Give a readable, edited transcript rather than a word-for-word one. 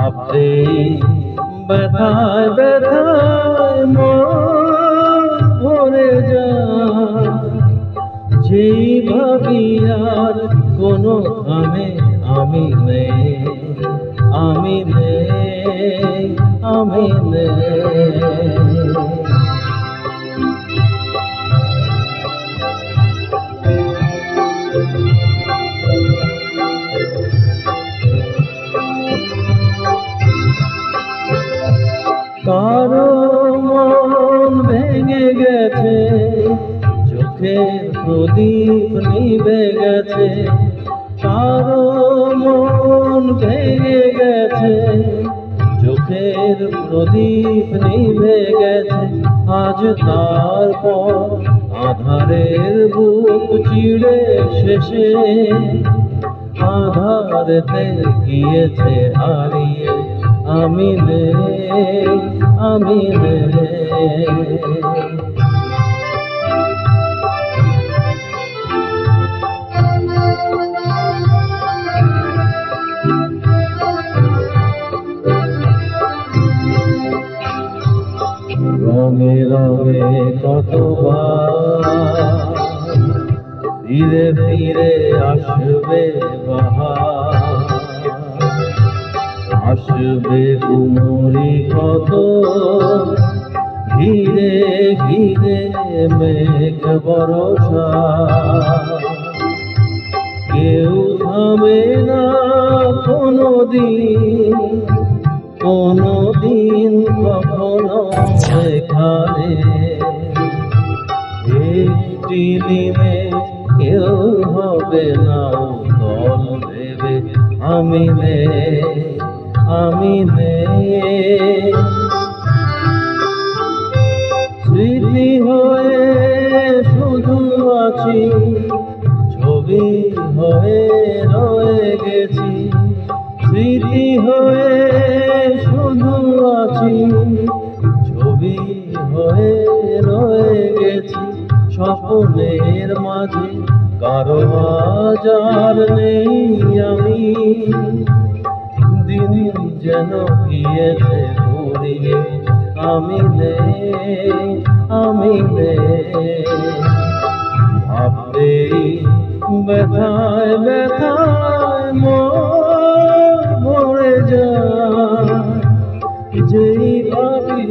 ভাবতে ব্যথায় ব্যথায় মন ভরে যায়, যেই ভাবি আর কোনো খানে আমি নেই, আমি নেই, আমি নেই। কারো মন ভেঙে গেছে, চোখের প্রদীপ নিভে গেছে। কারো মন ভেঙে গেছে, চোখের প্রদীপ নিভে গেছে। আজ তারপর আধারের বুক চিড়ে শেষে আধারেতে গিয়েছে হারিয়ে, আমি নেই, আমি নেই। রঙে রঙে কতবার ফিরে ফিরে আসবে বাহার, আসবে কুমরি কত ধীরে ধীরে মেঘ বরষা। কেউ থামে না কোনদিন, কোনদিন কখনো সেখানে। একটি নিমেষ কেউ হবে না দল ভেবে, আমি নেই, আমি নেই। স্মৃতি হয়ে শুধু আছি, ছবি হয়ে রয়ে গেছি। স্মৃতি হয়ে শুধু আছি, ছবি হয়ে রয়ে গেছি। স্বপ্নের মাঝে কারো আজার নেই আমি, দিন যেন গিয়েছে ঘুরিয়ে, আমি নেই, আমি নেই। ভাবতে ব্যথায় ব্যথায় মন ভরে যায়, যেই ভাবি